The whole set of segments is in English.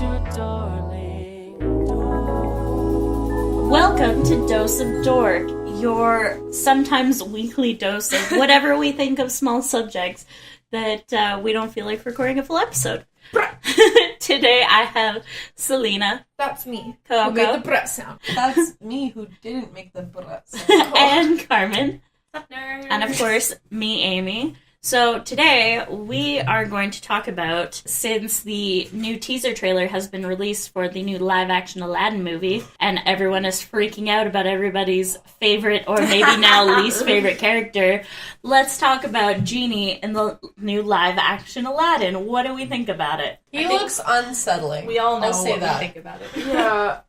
your darling. Welcome to Dose of Dork, your sometimes weekly dose of whatever we think of small subjects that we don't feel like recording a full episode. Today I have Selena. That's me. Coco. Who made the brett sound. That's me who didn't make the brett sound. And Carmen. What's up, nerd? And of course, me, Amy. So today we are going to talk about, since the new teaser trailer has been released for the new live-action Aladdin movie, and everyone is freaking out about everybody's favorite or maybe now least favorite character, let's talk about Genie in the new live-action Aladdin. What do we think about it? He looks unsettling. We all know I'll say what that. we think about it. Yeah.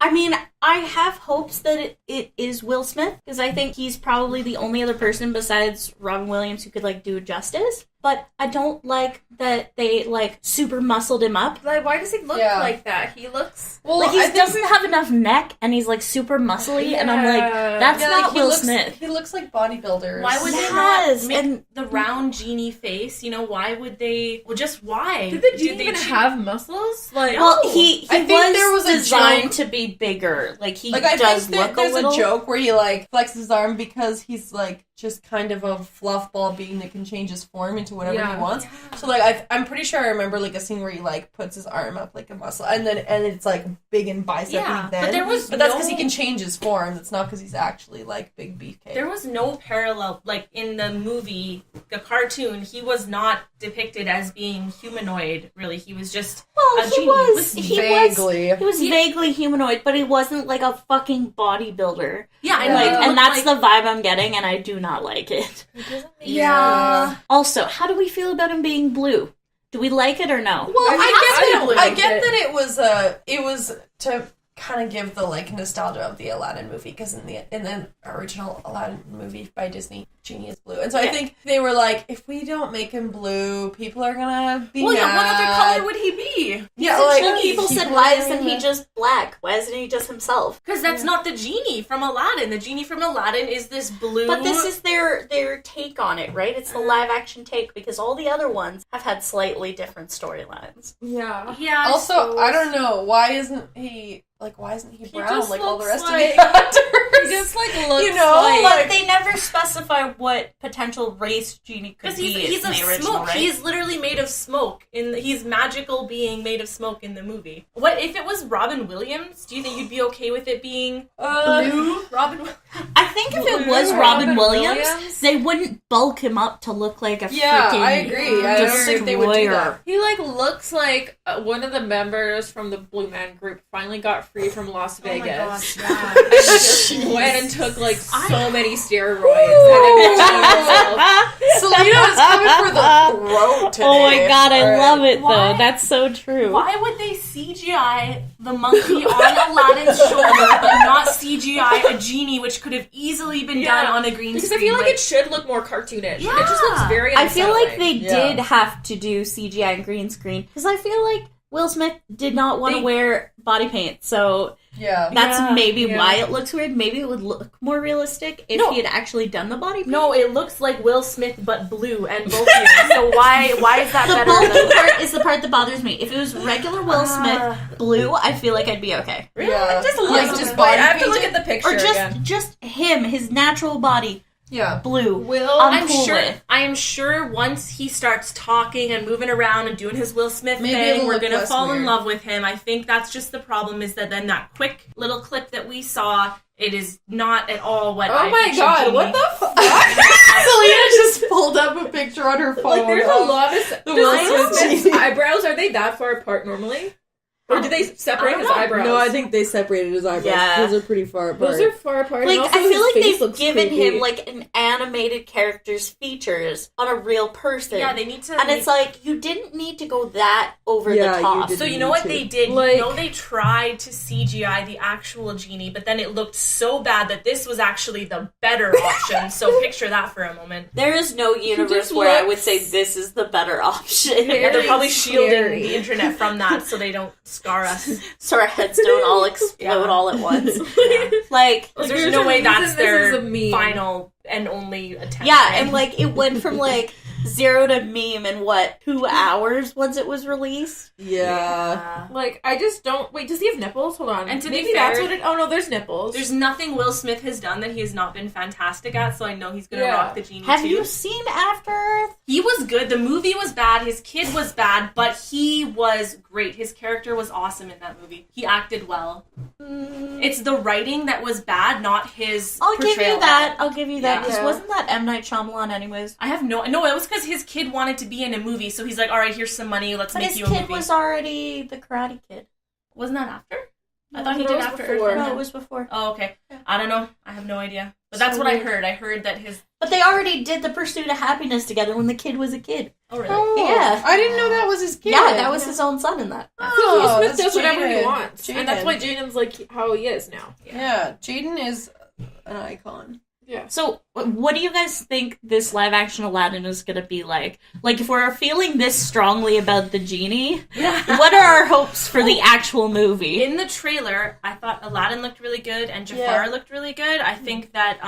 I mean, I have hopes that it is Will Smith, because I think he's probably the only other person besides Robin Williams who could, do it justice. But I don't like that they, super muscled him up. Like, why does he look like that? He looks... Well, he doesn't have enough neck, and he's, super muscly, and I'm like, that's not Will Smith. He looks like bodybuilders. Why would they not make the round genie face? You know, why would they... Well, just why? Did the genie even have muscles? Well, he I think there was a designed joke. to be bigger. He I does think look a there's little... a joke where he, flexes his arm because he's, just kind of a fluff ball being that can change his form into whatever he wants. Yeah. So, I'm pretty sure I remember, a scene where he, puts his arm up like a muscle, and it's, big and bicep-y then. But that's because he can change his form. That's not because he's actually, big beefcake. There was no parallel, in the movie, the cartoon, he was not depicted as being humanoid, really. He was just a genie. He was vaguely humanoid, but he wasn't, a fucking bodybuilder. Yeah, and that's the vibe I'm getting, and I do not like it. Yeah. Also, how do we feel about him being blue? Do we like it or no? Well, I get that it was to kind of give the nostalgia of the Aladdin movie, because in the original Aladdin movie by Disney, Genie is blue, and so I think they were if we don't make him blue, people are gonna be mad. What other color would he be? Yeah, people said, why isn't he just black? Why isn't he just himself? Because that's not the genie from Aladdin. The genie from Aladdin is this blue. But this is their take on it, right? It's the live action take, because all the other ones have had slightly different storylines. Yeah. Also, I don't know, why isn't he brown like all the rest of the actors? He just looks but they never specify what potential race Genie could be. He's in a the original, smoke. right? He's literally made of smoke. He's magical being made of smoke in the movie. What if it was Robin Williams? Do you think you'd be okay with it being blue? Robin Williams? I think if it was Robin Williams, they wouldn't bulk him up to look like a freaking I agree. I don't think they would do that. He looks like one of the members from the Blue Man Group finally got free from Las Vegas. Oh my gosh, yeah. And just went and took so many steroids. Selena is coming for the throat today. Oh my god, I love it Why? though. That's so true. Why would they CGI the monkey on Aladdin's shoulder and not CGI a genie, which could have easily been done on a green because screen? I feel like it should look more cartoonish. Yeah. It just looks very I feel like unsettling. they did have to do CGI and green screen, because I feel like Will Smith did not want to wear body paint, so that's maybe why it looks weird. Maybe it would look more realistic if he had actually done the body paint. No, it looks like Will Smith but blue and both ears. So why is that better? The bulky part is the part that bothers me. If it was regular Will Smith blue, I feel like I'd be okay. Really? Yeah. Just just body I have to painted? look at the picture Or again. just him, his natural body. Yeah. Blue. I'm cool sure. with. I am sure once he starts talking and moving around and doing his Will Smith Maybe thing, it'll we're look gonna less fall in weird. love with him. I think that's just the problem. Is that then that quick little clip that we saw, it is not at all what. Oh my god! What the fuck? Selena just pulled up a picture on her phone. There's a lot of the Will Smith genie. eyebrows. Are they that far apart normally? Or do they separate his eyebrows? No, I think they separated his eyebrows. Yeah. Those are pretty far apart. Those are far apart. Like, and also I feel his like face they've looks given creepy. him, an animated character's features on a real person. Yeah, they need to. And it's like, you didn't need to go that over the top. you So didn't you know need what to. they did? Like- they tried to CGI the actual genie, but then it looked so bad that this was actually the better option. So picture that for a moment. There is no universe just where I would looks say this is the better option. Yeah, they're probably scary. shielding the internet from that so they don't scar us. So our heads don't all explode all at once. Like, there's there's no a way reason that's this is their a meme. final and only attempt. Yeah, right? and it went from zero to meme in what, 2 hours once it was released? Yeah. Like, I just don't... Wait, does he have nipples? Hold on. And to be Maybe fair, that's what it... Oh, no, there's nipples. There's nothing Will Smith has done that he has not been fantastic at, so I know he's gonna rock the Genie Have too. you seen After Earth? He was good. The movie was bad. His kid was bad, but he was great. His character was awesome in that movie. He acted well. It's the writing that was bad, not his I'll give portrayal you that. of it. I'll give you that. Because Yeah. wasn't that M. Night Shyamalan anyways? I have no... No, it was because his kid wanted to be in a movie, so he's like, alright, here's some money, let's But make his you a kid movie. was already the Karate Kid. Wasn't that after? I No, thought he it did was After before. Earth. No, it was before. Oh, okay. I don't know. I have no idea. But that's So what I weird. heard. I heard that his... But they already did The Pursuit of Happiness together when the kid was a kid. Oh, really? Oh, Yeah. I didn't know that was his kid. Yeah, that was his own son in that. Oh, Will Smith that's does whatever he Jaden. wants. And that's Jaden. why Jaden's like how he is now. Yeah, Jaden is an icon. Yeah. So, what do you guys think this live-action Aladdin is going to be like? Like, if we're feeling this strongly about the Genie, what are our hopes for the actual movie? In the trailer, I thought Aladdin looked really good and Jafar looked really good. I think that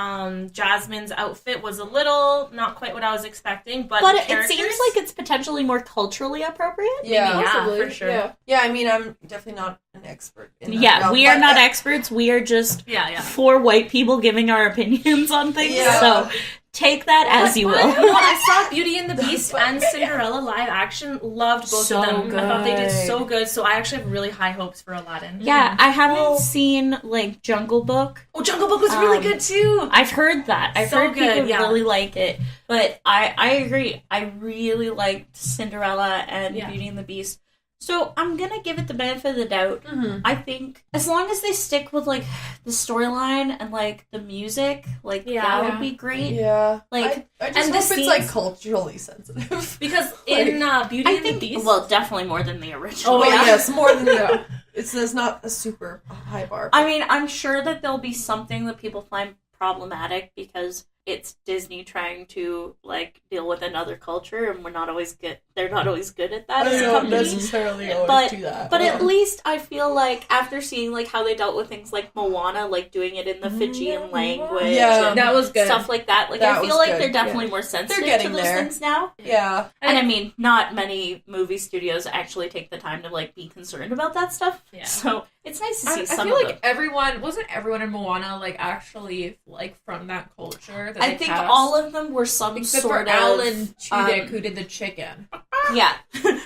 Jasmine's outfit was a little not quite what I was expecting, but But the it characters, seems like it's potentially more culturally appropriate. Yeah. yeah, Possibly. for sure. Yeah. Yeah, I mean, I'm definitely not an expert in that Yeah, realm, we are but not experts. We are just Yeah. 4 white people giving our opinions on things. Yeah. So, take that as you will. You know what? I saw Beauty and the Beast and Cinderella live action. Loved both So of them. I thought they did good. so good. So I actually have really high hopes for Aladdin. Yeah, I haven't seen, like, Jungle Book. Oh, Jungle Book was really good too. I've heard that. I've So heard people good, yeah. really like it. But I agree. I really liked Cinderella and Yeah. Beauty and the Beast. So I'm gonna give it the benefit of the doubt. Mhm. I think as long as they stick with, like, the storyline and, like, the music, like, Yeah. that Yeah. would be great. Yeah, Like, I just and hope the it's like scenes- culturally sensitive. Because in Beauty I and think, the Beast, well, definitely more than the original. Oh, Well, yeah. yes, more than that. It's not a super high bar. I mean, I'm sure that there'll be something that people find problematic because it's Disney trying to, like, deal with another culture, and we're not always good. They're not always good at that as a don't company. necessarily always But- do that. But at least I feel like after seeing, like, how they dealt with things like Moana, like doing it in the Fijian language, Yeah. and That was good. stuff like that. Like, That I feel was like good, they're definitely more sensitive to getting those there. things now. Yeah, And I mean, not many movie studios actually take the time to, like, be concerned about that stuff. Yeah. So it's nice to see I some feel of like wasn't everyone in Moana like actually like from that culture? That I they think cast? all of them were some except sort for of Alan Tudyk, um, who did the chicken. Yeah,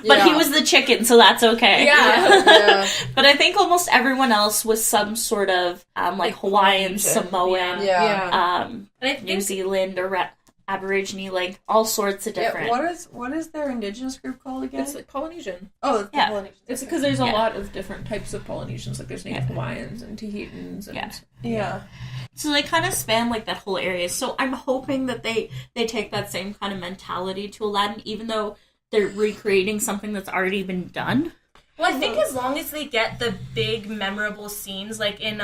but he was the chicken, so that's okay. Yeah. yeah, But I think almost everyone else was some sort of like Hawaiian, Polynesian. Samoan, yeah. and I New think Zealand or Aborigine, like all sorts of different. Yeah, what is their indigenous group called again? It's like Polynesian. Oh, it's Yeah. the Polynesians. It's because there's a Yeah. lot of different types of Polynesians. Like there's Native Yeah. Hawaiians and Tahitians and Yeah. Yeah. So they kind of span like that whole area. So I'm hoping that they take that same kind of mentality to Aladdin, even though they're recreating something that's already been done. Well, I think as long as they get the big memorable scenes, like in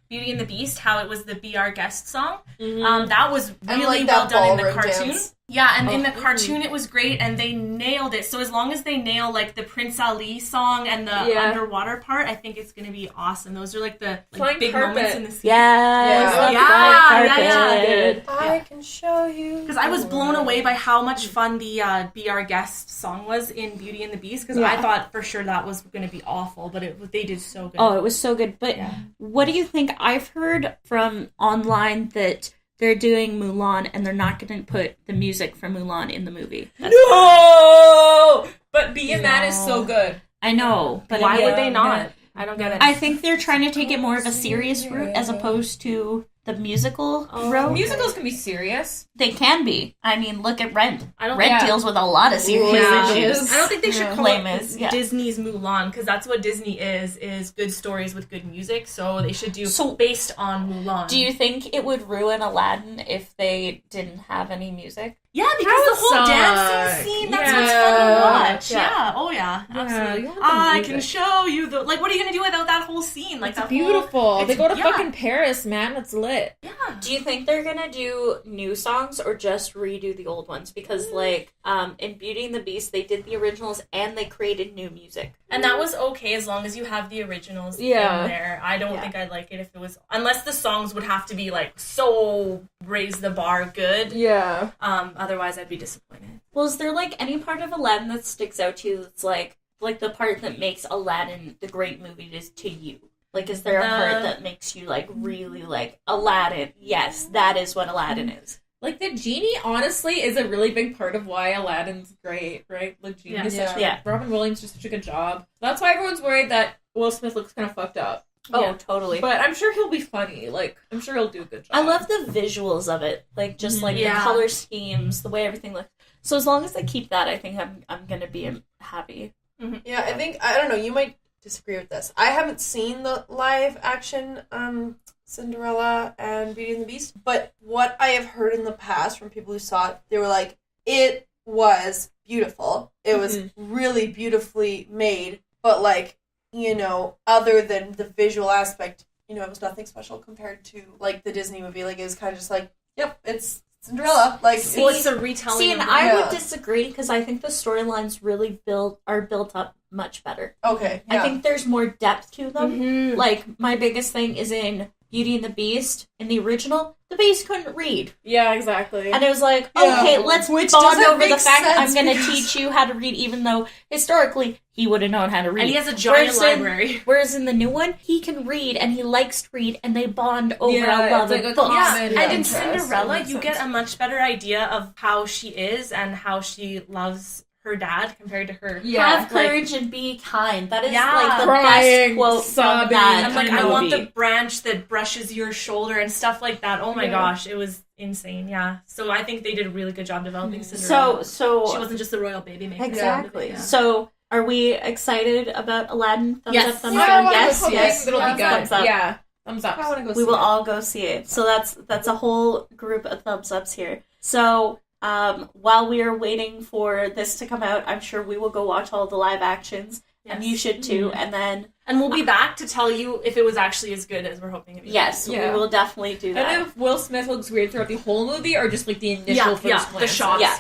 Beauty and the Beast, how it was the "Be Our Guest" song, that was And, really like, well that done in the ballroom cartoon. dance. Yeah, and in the cartoon it was great, and they nailed it. So as long as they nail like the Prince Ali song and the Yeah. underwater part, I think it's gonna be awesome. Those are like the Flying big carpet. moments in the scene. Yes, Yeah. the Yeah, flying yeah, carpet. Good. I can show you. Because I was blown away by how much fun the "Be Our Guest" song was in Beauty and the Beast. Because I Yeah. thought for sure that was going to be awful, but they did so good. Oh, it was so good. But Yeah. what do you think? I've heard from online that they're doing Mulan and they're not going to put the music for Mulan in the movie. No, but being that is so good. I know, but Why again, would they not? I don't get it. I think they're trying to take it more of a serious route as opposed to the musical route. Musicals can be serious. They can be. I mean, look at Rent. I don't Rent yeah. deals with a lot of serious Yeah. issues. I don't think they should call Lame it is, yeah. Disney's Mulan, because that's what Disney is good stories with good music. So they should do So- based on Mulan. Do you think it would ruin Aladdin if they didn't have any music? Yeah, because That the whole would dancing suck. scene, that's Yeah. what's fun to watch. Yeah. Yeah, oh yeah, Yeah, absolutely. you want the I music. can show you the, like, what are you going to do without that whole scene? Like, It's that beautiful. Whole, They go to yeah. fucking Paris, man. It's lit. Yeah. Do you think they're gonna do new songs or just redo the old ones? Because like in Beauty and the Beast, they did the originals and they created new music. And that was okay as long as you have the originals Yeah. in there. I don't Yeah. think I'd like it if it was, unless the songs would have to be like so raise the bar good. Yeah. Otherwise I'd be disappointed. Well, is there like any part of Aladdin that sticks out to you that's like the part that makes Aladdin the great movie to you? Like, is there a part that makes you like really like Aladdin? Yes, that is what Aladdin is. Like, the Genie, honestly, is a really big part of why Aladdin's great, right? Like, Genie is such a... Robin Williams does such a good job. That's why everyone's worried that Will Smith looks kind of fucked up. Oh, totally. But I'm sure he'll be funny. Like, I'm sure he'll do a good job. I love the visuals of it. Like, just like the color schemes, the way everything looks. So as long as they keep that, I think I'm gonna be happy. Mm-hmm. Yeah, I think, I don't know, you might disagree with this. I haven't seen the live action Cinderella and Beauty and the Beast, but what I have heard in the past from people who saw it, they were like, it was beautiful. It was really beautifully made, but like, you know, other than the visual aspect, you know, it was nothing special compared to like the Disney movie. Like, it was kind of just like, yep, it's Cinderella. Like, well, it's a retelling. See, and I would disagree because I think the storylines really are built up much better. Okay, yeah. I think there's more depth to them. Like, my biggest thing is in Beauty and the Beast, in the original, the Beast couldn't read. Yeah, exactly. And it was like, okay, let's bond over the fact that I'm going to teach you how to read, even though historically he would have known how to read. And he has a giant library. Whereas in the new one, he can read and he likes to read, and they bond over a love of books. And in Cinderella, you get a much better idea of how she is and how she loves her dad compared to her. Have courage and be kind. That is like the Crying, best quote sobbing. from that. I'm like, I want the branch that brushes your shoulder and stuff like that. Oh my gosh, it was insane. Yeah. So I think they did a really good job developing Cinderella. So she wasn't just the royal baby maker. Exactly. Yeah. So are we excited about Aladdin? Thumbs up, thumbs I down? want Yes, to yes. It'll be good. Thumbs up. Yeah. Thumbs up. I want to go see We will it. all go see it. So that's a whole group of thumbs ups here. So while we are waiting for this to come out, I'm sure we will go watch all the live actions, and you should too. And we'll be back to tell you if it was actually as good as we're hoping it would. Yes, we will definitely do that. And if Will Smith looks weird throughout the whole movie, or just like the initial first glance. The shots. Yeah.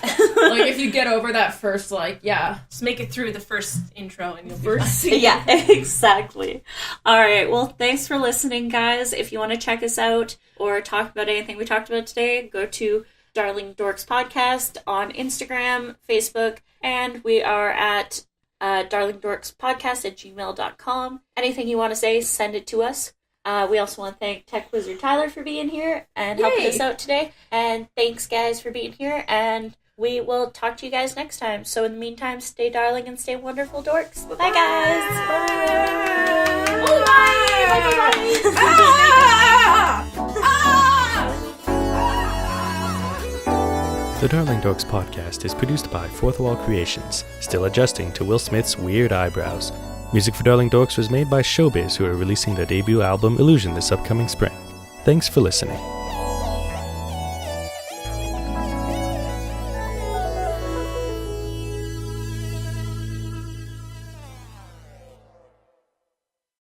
Like, if you get over that first, like, just make it through the first intro and you'll be scene. Yeah, exactly. All right. Well, thanks for listening, guys. If you want to check us out or talk about anything we talked about today, go to Darling Dorks Podcast on Instagram, Facebook, and we are at darlingdorkspodcast@gmail.com. Anything you want to say, send it to us. We also want to thank Tech Wizard Tyler for being here and helping us out today. And thanks, guys, for being here. And we will talk to you guys next time. So in the meantime, stay darling and stay wonderful, dorks. Bye, guys. Bye. Oh, bye. The Darling Dorks podcast is produced by Fourth Wall Creations, still adjusting to Will Smith's weird eyebrows. Music for Darling Dorks was made by Showbiz, who are releasing their debut album Illusion this upcoming spring. Thanks for listening.